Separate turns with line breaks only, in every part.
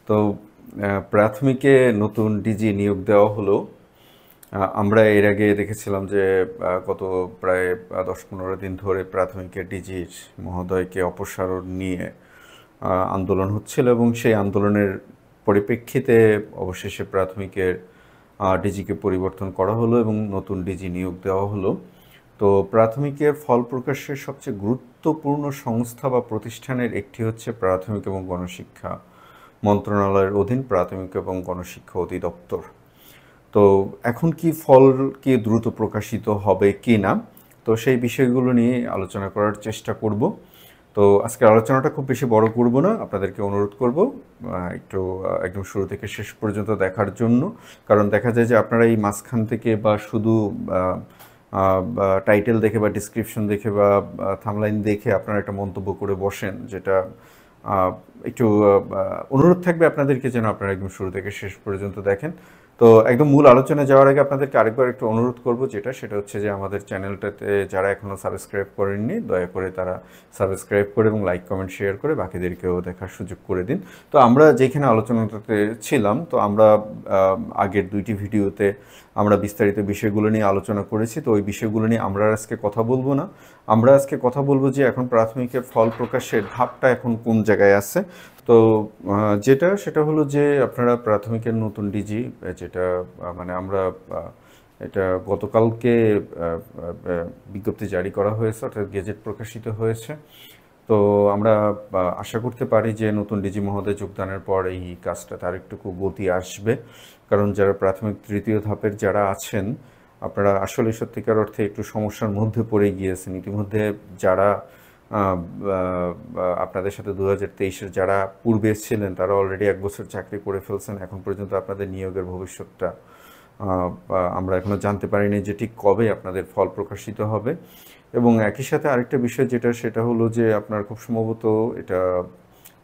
তো প্রাথমিকে নতুন ডিজি নিয়োগ দেওয়া হলো। আমরা এর আগে দেখেছিলাম যে গত প্রায় 10-15 দিন ধরে প্রাথমিকের ডিজির মহোদয়কে অপসারণ নিয়ে আন্দোলন হচ্ছিল এবং সেই আন্দোলনের পরিপ্রেক্ষিতে অবশেষে প্রাথমিকের ডিজিকে পরিবর্তন করা হলো এবং নতুন ডিজি নিয়োগ দেওয়া হলো। তো প্রাথমিকের ফল প্রকাশের সবচেয়ে গুরুত্বপূর্ণ সংস্থা বা প্রতিষ্ঠানের একটি হচ্ছে প্রাথমিক এবং গণশিক্ষা মন্ত্রণালয়ের অধীন প্রাথমিক এবং গণশিক্ষা অধিদপ্তর। তো এখন কি ফল কি দ্রুত প্রকাশিত হবে কি না, তো সেই বিষয়গুলো নিয়ে আলোচনা করার চেষ্টা করব। তো আজকের আলোচনাটা খুব বেশি বড় করব না, আপনাদেরকে অনুরোধ করব একটু একদম শুরু থেকে শেষ পর্যন্ত দেখার জন্য। কারণ দেখা যায় যে আপনারা এই মাঝখান থেকে বা শুধু টাইটেল দেখে বা ডিসক্রিপশন দেখে বা থামলাইন দেখে আপনারা একটা মন্তব্য করে বসেন, যেটা একটু অনুরোধ থাকবে আপনাদেরকে যেন আপনারা একদম শুরু থেকে শেষ পর্যন্ত দেখেন। তো একদম মূল আলোচনায় যাওয়ার আগে আপনাদেরকে আরেকবার একটু অনুরোধ করব, সেটা হচ্ছে যে আমাদের চ্যানেলটাতে যারা এখনও সাবস্ক্রাইব করেননি দয়া করে তারা সাবস্ক্রাইব করে এবং লাইক কমেন্ট শেয়ার করে বাকিদেরকেও দেখার সুযোগ করে দিন। তো আমরা যেখানে আলোচনাটাতে ছিলাম, তো আমরা আগের 2টি ভিডিওতে আমরা বিস্তারিত বিষয়গুলো নিয়ে আলোচনা করেছি। তো ওই বিষয়গুলো নিয়ে আমরা আজকে কথা বলবো না। আমরা আজকে কথা বলবো যে এখন প্রাথমিকের ফল প্রকাশের ধাপটা এখন কোন জায়গায় আছে। তো সেটা হলো যে আপনারা প্রাথমিকের নতুন ডিজি, যেটা মানে আমরা এটা গতকালকে বিজ্ঞপ্তি জারি করা হয়েছে, অর্থাৎ গেজেট প্রকাশিত হয়েছে। তো আমরা আশা করতে পারি যে নতুন ডিজি মহোদয় যোগদানের পর এই কাজটা তার একটু গতি আসবে। কারণ যারা প্রাথমিক 3য় ধাপের যারা আছেন, আপনারা আসলে সত্যিকার অর্থে একটু সমস্যার মধ্যে পড়ে গিয়েছেন ইতিমধ্যে। যারা আপনাদের সাথে 2023-এর যারা পূর্বে ছিলেন তারা অলরেডি 1 বছর চাকরি করে ফেলছেন। এখন পর্যন্ত আপনাদের নিয়োগের ভবিষ্যৎটা আমরা এখনও জানতে পারিনি যে ঠিক কবে আপনাদের ফল প্রকাশিত হবে। এবং একই সাথে আরেকটা বিষয় সেটা হলো যে আপনার খুব সম্ভবত এটা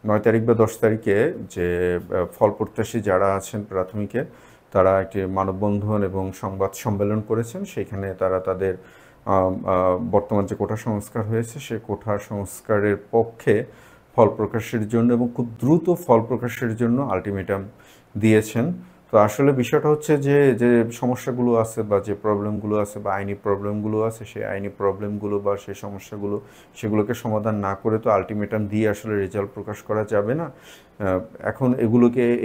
9 তারিখ বা 10 তারিখে যে ফল প্রত্যাশী যারা আছেন প্রাথমিকে, তারা একটি মানববন্ধন এবং সংবাদ সম্মেলন করেছেন। সেখানে তারা তাদের বর্তমান যে কোটা সংস্কার হয়েছে সেই কোটা সংস্কারের পক্ষে ফল প্রকাশের জন্য এবং খুব দ্রুত ফল প্রকাশের জন্য আলটিমেটাম দিয়েছেন। তো আসলে বিষয়টা হচ্ছে যে যে সমস্যাগুলো আছে বা যে প্রবলেমগুলো আছে বা আইনি প্রবলেমগুলো আছে, সেই আইনি প্রবলেমগুলো বা সেই সমস্যাগুলো সেগুলোকে সমাধান না করে তো আলটিমেটাম দিয়ে আসলে রেজাল্ট প্রকাশ করা যাবে না। এখন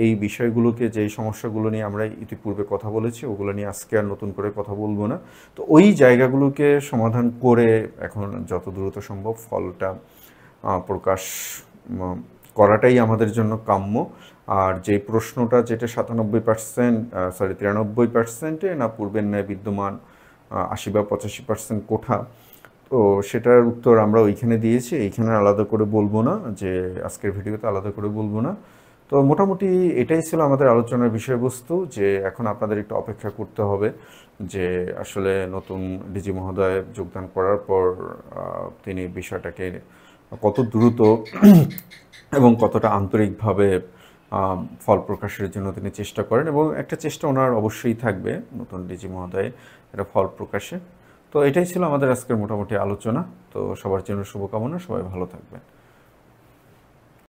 এই বিষয়গুলোকে, যেই সমস্যাগুলো নিয়ে আমরা ইতিপূর্বে কথা বলেছি, ওগুলো নিয়ে আজকে আর নতুন করে কথা বলবো না। তো ওই জায়গাগুলোকে সমাধান করে এখন যত দ্রুত সম্ভব ফলটা প্রকাশ করাটাই আমাদের জন্য কাম্য। আর যে প্রশ্নটা যেটা 93%, না পূর্বের ন্যায় বিদ্যমান 80 বা 85% কোঠা, তো সেটার উত্তর আমরা ওইখানে দিয়েছি। এইখানে আলাদা করে বলবো না, যে আজকের ভিডিওতে আলাদা করে বলবো না। তো মোটামুটি এটাই ছিল আমাদের আলোচনার বিষয়বস্তু, যে এখন আপনাদের একটু অপেক্ষা করতে হবে যে আসলে নতুন ডিজি মহোদয় যোগদান করার পর তিনি বিষয়টাকে কত দ্রুত এবং কতটা আন্তরিকভাবে ফল প্রকাশের জন্য তিনি চেষ্টা করেন। এবং একটা চেষ্টা ওনার অবশ্যই থাকবে নতুন ডিজি মহোদয় এটা ফল প্রকাশে। তো এটাই ছিল আমাদের আজকের মোটামুটি আলোচনা। তো সবার জন্য শুভকামনা, সবাই ভালো থাকবেন।